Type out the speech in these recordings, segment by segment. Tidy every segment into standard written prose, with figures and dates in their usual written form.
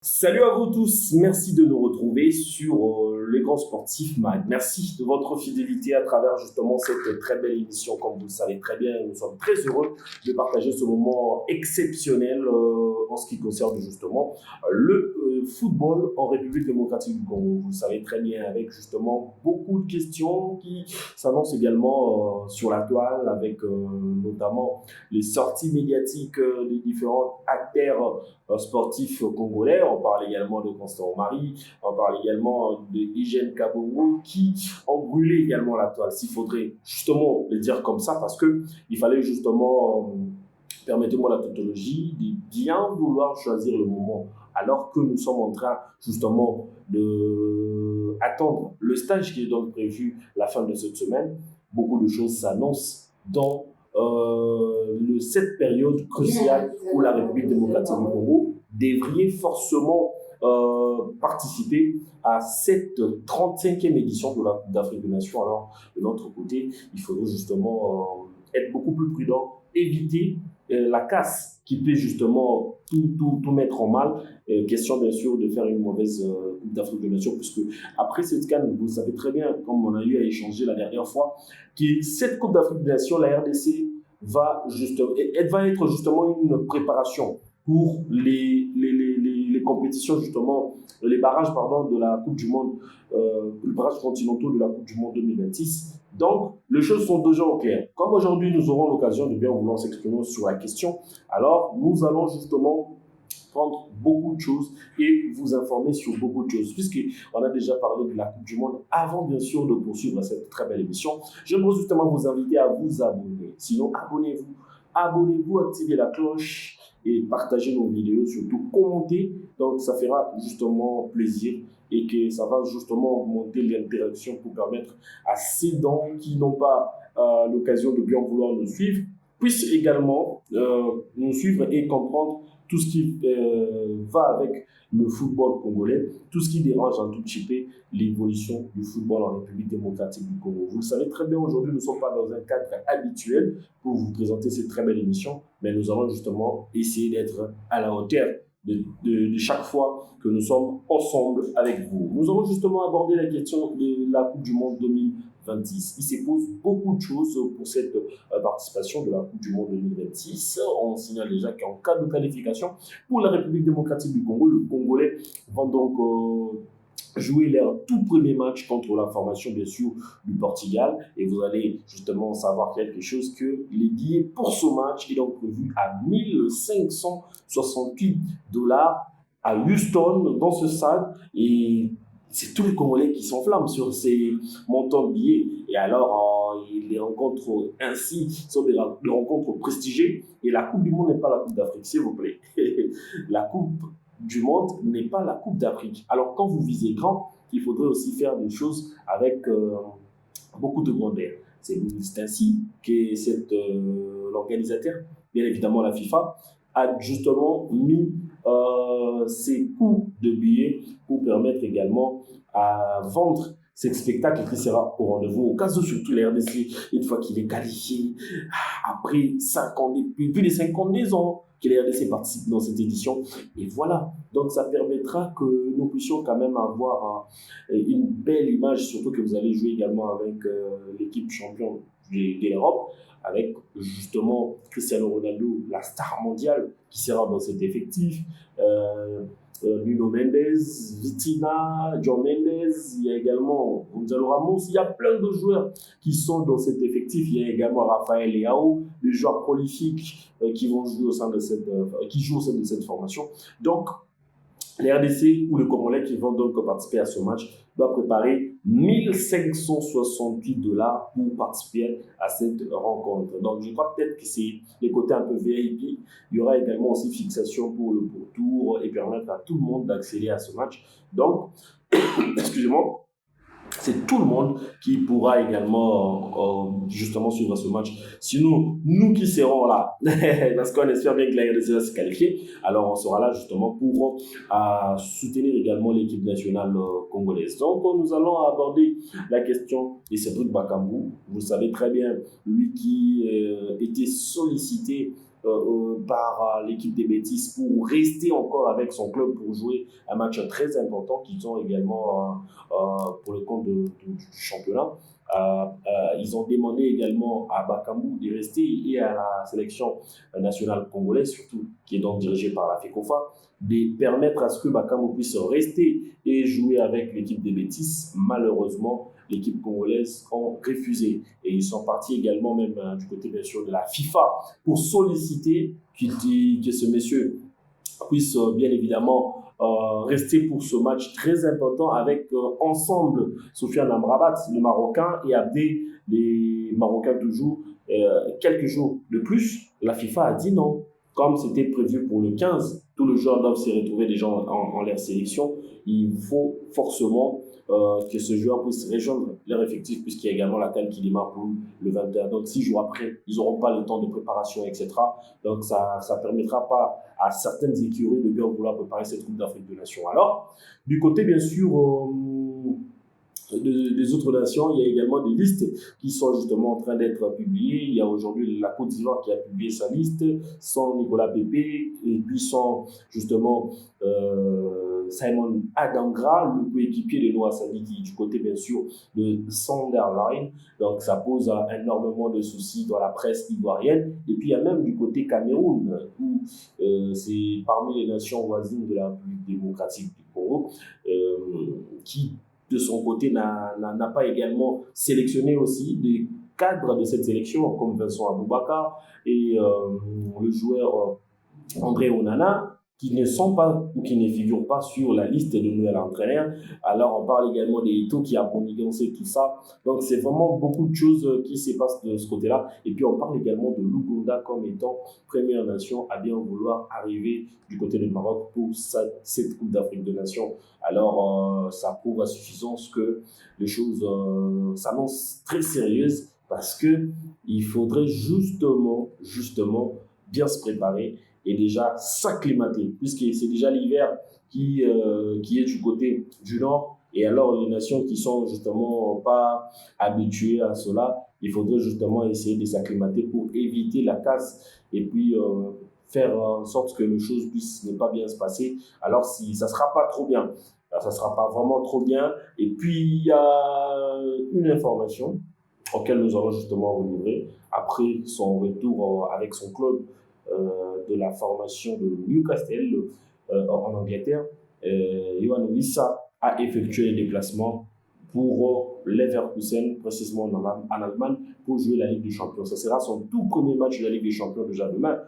Salut à vous tous, merci de nous retrouver sur les grands sportifs MAG. Merci de votre fidélité à travers justement cette très belle émission. Comme vous le savez très bien, nous sommes très heureux de partager ce moment exceptionnel en ce qui concerne justement le football en République démocratique du Congo. Vous le savez très bien, avec justement beaucoup de questions qui s'annoncent également sur la toile, avec notamment les sorties médiatiques des différents acteurs sportifs congolais. On parle également de Constant Omari, on parle également de Hygiène Kabogo qui ont brûlé également la toile. S'il faudrait justement le dire comme ça, parce qu'il fallait justement, permettez-moi la tautologie, de bien vouloir choisir le moment, alors que nous sommes en train justement de attendre le stage qui est donc prévu la fin de cette semaine. Beaucoup de choses s'annoncent dans cette période cruciale où la République démocratique du Congo devrait forcément participer à cette 35e édition de la Coupe d'Afrique des Nations. Alors, de notre côté, il faudrait justement être beaucoup plus prudent, éviter la casse qui peut justement tout mettre en mal. Question bien sûr de faire une mauvaise Coupe d'Afrique des Nations, puisque après cette canne, vous le savez très bien, comme on a eu à échanger la dernière fois, que cette Coupe d'Afrique des Nations, la RDC va être justement une préparation pour les compétitions, justement, les barrages de la Coupe du Monde, les barrages continentaux de la Coupe du Monde 2026. Donc, les choses sont déjà au clair. Comme aujourd'hui, nous aurons l'occasion de bien vouloir s'exprimer sur la question, alors nous allons justement prendre beaucoup de choses et vous informer sur beaucoup de choses. Puisqu'on a déjà parlé de la Coupe du Monde, avant bien sûr de poursuivre cette très belle émission, j'aimerais justement vous inviter à vous abonner. Sinon, abonnez-vous, activez la cloche et partagez nos vidéos, surtout commentez. Donc, ça fera justement plaisir et que ça va justement augmenter l'interaction pour permettre à ces dents qui n'ont pas l'occasion de bien vouloir nous suivre puissent également nous suivre et comprendre tout ce qui va avec le football congolais, tout ce qui dérange en tout petit peu l'évolution du football en République démocratique du Congo. Vous le savez très bien, aujourd'hui, nous ne sommes pas dans un cadre habituel pour vous présenter cette très belle émission, mais nous allons justement essayer d'être à la hauteur de chaque fois que nous sommes ensemble avec vous. Nous allons justement aborder la question de la Coupe du Monde 2026. Il se pose beaucoup de choses pour cette participation de la Coupe du Monde 2026. On signale déjà qu'en cas de qualification pour la République démocratique du Congo, le Congolais vont donc jouer leur tout premier match contre la formation, bien sûr, du Portugal. Et vous allez justement savoir quelque chose, que les billets pour ce match est donc prévu à 1568 dollars à Houston, dans ce stade. Et c'est tous les Congolais qui s'enflamment sur ces montants de billets. Et alors, les rencontres ainsi sont des rencontres prestigieuses. Et la Coupe du Monde n'est pas la Coupe d'Afrique, s'il vous plaît. La Coupe du Monde n'est pas la Coupe d'Afrique. Alors, quand vous visez grand, il faudrait aussi faire des choses avec beaucoup de grandeur. C'est ainsi que l'organisateur, bien évidemment la FIFA, a justement mis ses coûts de billets pour permettre également à vendre ce spectacle qui sera au rendez-vous. Au cas où, surtout la RDC, une fois qu'il est qualifié, après plus de 52 ans que la RDC participe dans cette édition. Et voilà, donc ça permettra que nous puissions quand même avoir une belle image, surtout que vous allez jouer également avec l'équipe championne de l'Europe, avec justement Cristiano Ronaldo, la star mondiale, qui sera dans cet effectif. Nuno Mendes, Vitina, John Mendes, il y a également Gonzalo Ramos, il y a plein de joueurs qui sont dans cet effectif. Il y a également Raphaël Leao, des joueurs prolifiques qui vont jouer au sein de qui jouent au sein de cette formation. Donc, les RDC ou les Congolais qui vont donc participer à ce match doivent préparer 1568 dollars pour participer à cette rencontre. Donc, je crois peut-être que c'est les côtés un peu VIP. Il y aura également aussi fixation pour le pourtour et permettre à tout le monde d'accéder à ce match. Donc, excusez-moi, c'est tout le monde qui pourra également justement suivre ce match. Sinon, nous qui serons là, parce qu'on espère bien que la RDC va se qualifier, alors on sera là justement pour soutenir également l'équipe nationale congolaise. Donc, nous allons aborder la question de Cédric Bakambu. Vous savez très bien, lui qui était sollicité par l'équipe des Bétis pour rester encore avec son club pour jouer un match très important qu'ils ont également pour le compte du championnat. Ils ont demandé également à Bakambu de rester et à la sélection nationale congolaise, surtout qui est donc dirigée par la FECOFA, de permettre à ce que Bakambu puisse rester et jouer avec l'équipe des Bétis. Malheureusement, l'équipe congolaise ont refusé. Et ils sont partis également même du côté bien sûr de la FIFA pour solliciter que ce monsieur puisse bien évidemment rester pour ce match très important avec ensemble Sofiane Amrabat, le Marocain, et Abdé, les Marocains toujours. Quelques jours de plus, la FIFA a dit non. Comme c'était prévu pour le 15, tous les joueurs doivent se retrouver déjà en leur sélection. Il faut forcément que ce joueur puisse rejoindre leur effectif, puisqu'il y a également la CAN qui démarre pour le 21. Donc 6 jours après, ils n'auront pas le temps de préparation, etc. Donc ça ne permettra pas à certaines écuries de bien vouloir préparer cette Coupe d'Afrique des Nations. Alors, du côté bien sûr des autres nations, il y a également des listes qui sont justement en train d'être publiées. Il y a aujourd'hui la Côte d'Ivoire qui a publié sa liste, sans Nicolas Pépé, et puis sans justement Simon Adangra, le coéquipier de Noah Sadi, qui est du côté bien sûr de Sunderland. Donc ça pose énormément de soucis dans la presse ivoirienne. Et puis il y a même du côté Cameroun, où c'est parmi les nations voisines de la République démocratique du Congo, qui de son côté n'a pas également sélectionné aussi des cadres de cette sélection comme Vincent Aboubakar et le joueur André Onana, qui ne sont pas ou qui ne figurent pas sur la liste de nouvel entraîneur. Alors on parle également des Ito qui a manigancé tout ça. Donc c'est vraiment beaucoup de choses qui se passent de ce côté-là. Et puis on parle également de l'Ouganda comme étant première nation à bien vouloir arriver du côté du Maroc pour cette Coupe d'Afrique des Nations. Alors ça prouve à suffisance que les choses s'annoncent très sérieuses parce qu'il faudrait justement bien se préparer et déjà s'acclimater, puisque c'est déjà l'hiver qui est du côté du nord, et alors les nations qui sont justement pas habituées à cela, il faudrait justement essayer de s'acclimater pour éviter la casse et puis faire en sorte que les choses puissent ne pas bien se passer. Alors si ça sera pas trop bien, alors, ça sera pas vraiment trop bien. Et puis il y a une information auquel nous allons justement vous livrer après son retour avec son club de la formation de Newcastle en Angleterre. Yohan Wissa a effectué les déplacements pour Leverkusen, précisément en Allemagne, pour jouer la Ligue des Champions. Ce sera son tout premier match de la Ligue des Champions déjà demain,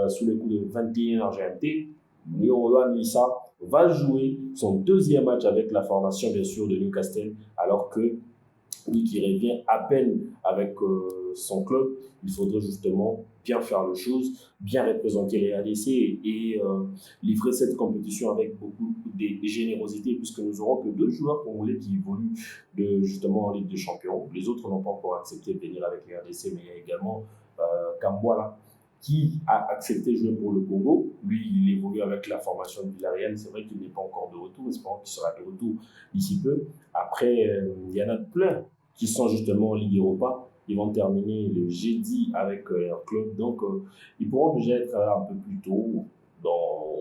sous les coups de 21 GMT. Yohan Wissa va jouer son deuxième match avec la formation, bien sûr, de Newcastle, alors que lui qui revient à peine avec son club, il faudrait justement bien faire les choses, bien représenter les ADC et livrer cette compétition avec beaucoup de générosité, puisque nous n'aurons que 2 joueurs congolais qui évoluent justement en Ligue des Champions. Les autres n'ont pas encore accepté de venir avec les ADC, mais il y a également Kambouala qui a accepté de jouer pour le Congo. Lui, il évolue avec la formation de Villarreal. C'est vrai qu'il n'est pas encore de retour, espérons qu'il sera de retour d'ici peu. Après, il y en a plein qui sont justement en Ligue Europa. Ils vont terminer le jeudi avec leur club. Donc, ils pourront déjà être un peu plus tôt dans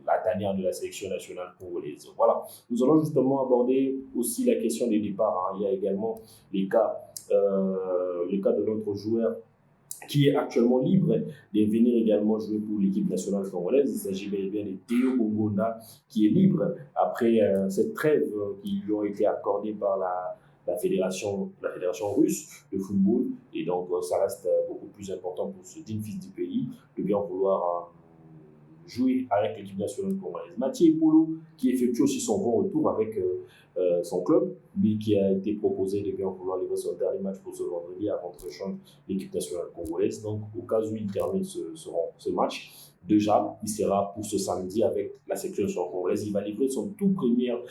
la tanière de la sélection nationale congolaise. Voilà. Nous allons justement aborder aussi la question des départs. Il y a également les cas de notre joueur qui est actuellement libre de venir également jouer pour l'équipe nationale congolaise. Il s'agit bel et bien de Théo Bongonda qui est libre après cette trêve qui lui a été accordée par la fédération russe de football. Et donc, ça reste beaucoup plus important pour ce digne fils du pays de bien vouloir jouer avec l'équipe nationale congolaise. Mathieu Polo, qui effectue aussi son bon retour avec son club, lui qui a été proposé de bien vouloir livrer son dernier match pour ce vendredi avant de rejoindre l'équipe nationale congolaise. Donc, au cas où il termine ce match, déjà, il sera pour ce samedi avec la sélection congolaise. Il va livrer sa toute première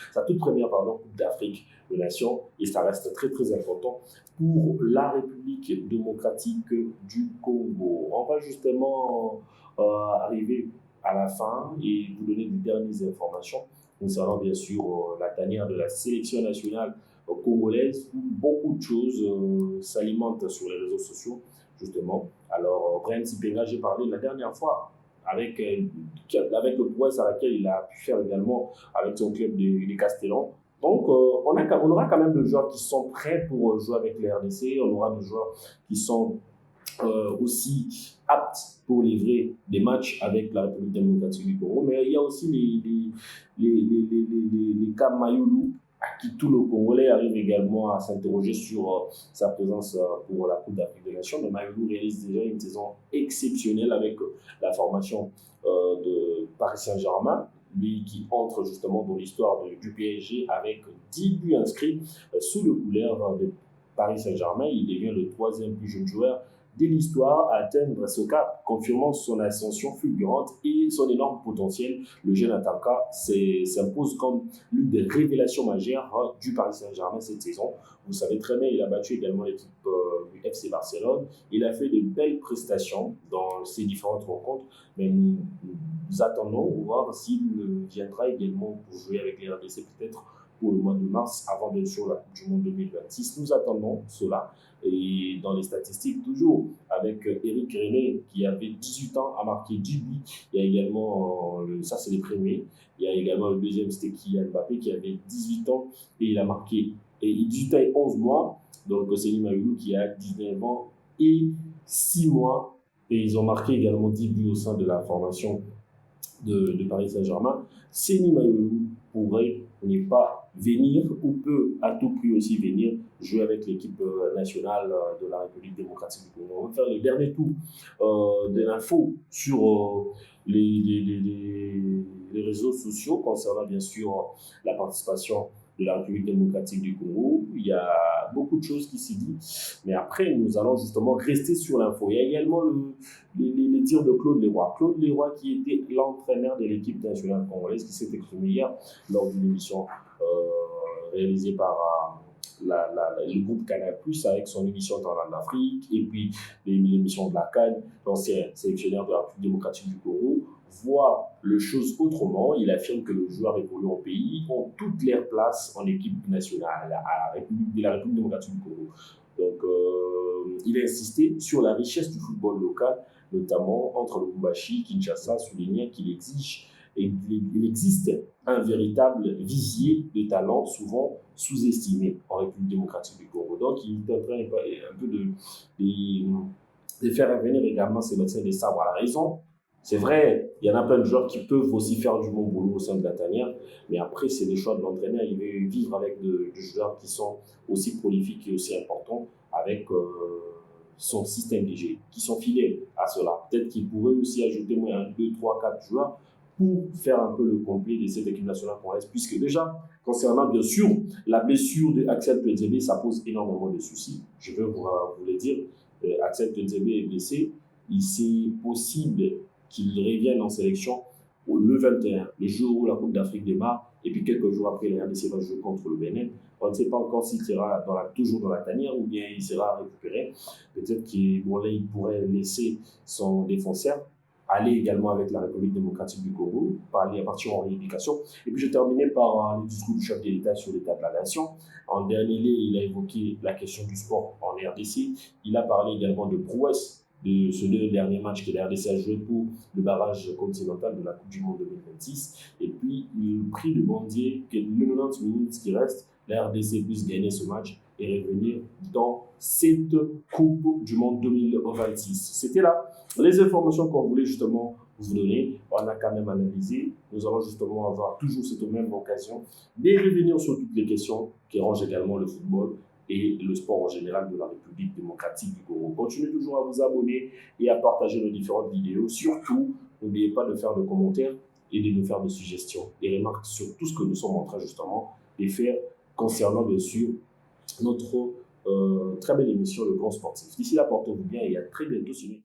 Coupe d'Afrique des Nations, et ça reste très très important pour la République démocratique du Congo. On va justement arriver à la fin et vous donner des dernières informations concernant bien sûr la tanière de la sélection nationale congolaise, où beaucoup de choses s'alimentent sur les réseaux sociaux. justement. Alors, Brian Sipenga, j'ai parlé la dernière fois avec le prouesse à laquelle il a pu faire également avec son club de Castellon. Donc, on aura quand même des joueurs qui sont prêts pour jouer avec les RDC. On aura des joueurs qui sont aussi aptes pour livrer des matchs avec la République démocratique du Congo. Mais il y a aussi les cas Mayoulou, à qui tout le Congolais arrive également à s'interroger sur sa présence pour la Coupe d'Afrique des Nations. Mais Mayoulou réalise déjà une saison exceptionnelle avec la formation de Paris Saint-Germain. Lui qui entre justement dans l'histoire du PSG avec 10 buts inscrits sous le couleur de Paris Saint-Germain. Il devient le 3e plus jeune joueur de l'histoire à atteindre ce cap, confirmant son ascension fulgurante et son énorme potentiel. Le jeune attaquant s'impose comme l'une des révélations majeures du Paris Saint-Germain cette saison. Vous savez très bien, il a battu également l'équipe du FC Barcelone. Il a fait de belles prestations dans ces différentes rencontres, mais nous attendons de voir s'il viendra également pour jouer avec les RDC peut-être pour le mois de mars, avant bien sûr la Coupe du Monde 2026. Nous attendons cela. Et dans les statistiques, toujours avec Eric René, qui avait 18 ans, a marqué 10 buts. Il y a également, ça c'est les premiers, il y a également le deuxième, c'était Kylian Mbappé, qui avait 18 ans et il a marqué 18 ans et 11 mois. Donc c'est Mayoulou qui a 19 ans et 6 mois. Et ils ont marqué également 10 buts au sein de la formation de Paris Saint-Germain. Seny Mayoulou pourrait ne pas venir ou peut à tout prix aussi venir jouer avec l'équipe nationale de la République démocratique du Congo. On va faire le dernier tour de l'info sur les réseaux sociaux concernant bien sûr la participation de la République démocratique du Congo. Il y a beaucoup de choses qui s'y disent, mais après nous allons justement rester sur l'info. Il y a également les dires de Claude Leroy. Claude Leroy qui était l'entraîneur de l'équipe nationale congolaise, qui s'est exprimé hier lors d'une émission réalisée par le groupe Canal+, avec son émission Talent d'Afrique, et puis l'émission de la CAN, l'ancien sélectionneur de la République démocratique du Congo, voit les choses autrement. Il affirme que le joueur évolue au pays, ont toutes leurs places en équipe nationale à la République démocratique du Congo. Donc, il a insisté sur la richesse du football local, notamment entre Lubumbashi, Kinshasa, soulignant qu'il existe un véritable visier de talents souvent sous-estimés en République démocratique du Congo. Donc, il est en train un peu de faire revenir également Sébastien Desabre à la raison. C'est vrai, il y en a plein de joueurs qui peuvent aussi faire du bon boulot au sein de la tanière, mais après, c'est les choix de l'entraîneur. Il veut vivre avec des joueurs qui sont aussi prolifiques et aussi importants, avec son système de jeu, qui sont fidèles à cela. Peut-être qu'il pourrait aussi ajouter moins 1, 2, 3, 4 joueurs pour faire un peu le complet de cette équipe nationale congolaise, puisque déjà, concernant bien sûr la blessure d'Axel Tuanzebe, ça pose énormément de soucis. Je veux vous le dire, Axel Tuanzebe est blessé, c'est possible qu'il revienne en sélection le 21, le jour où la Coupe d'Afrique démarre, et puis quelques jours après, la RDC va jouer contre le Bénin. On ne sait pas encore s'il sera toujours dans la tanière ou bien il sera récupéré. Peut-être qu'il pourrait laisser son défenseur aller également avec la République démocratique du Congo, partir en rééducation. Et puis je terminais par le discours du chef de l'État sur l'état de la nation. En dernier lieu, il a évoqué la question du sport en RDC. Il a parlé également de prouesse de ce dernier match que la RDC a joué pour le barrage continental de la Coupe du Monde 2026. Et puis, il prie de bon Dieu que les 90 minutes qui restent, la RDC puisse gagner ce match et revenir dans cette Coupe du Monde 2026. C'était là les informations qu'on voulait justement vous donner. On a quand même analysé. Nous allons justement avoir toujours cette même occasion de revenir sur toutes les questions qui rangent également le football et le sport en général de la République démocratique du Congo. Continuez toujours à vous abonner et à partager nos différentes vidéos. Surtout, n'oubliez pas de faire des commentaires et de nous faire des suggestions et remarques sur tout ce que nous sommes en train justement de faire concernant bien sûr notre très belle émission Le Grand Sportif. D'ici là, portez-vous bien et à très bientôt sur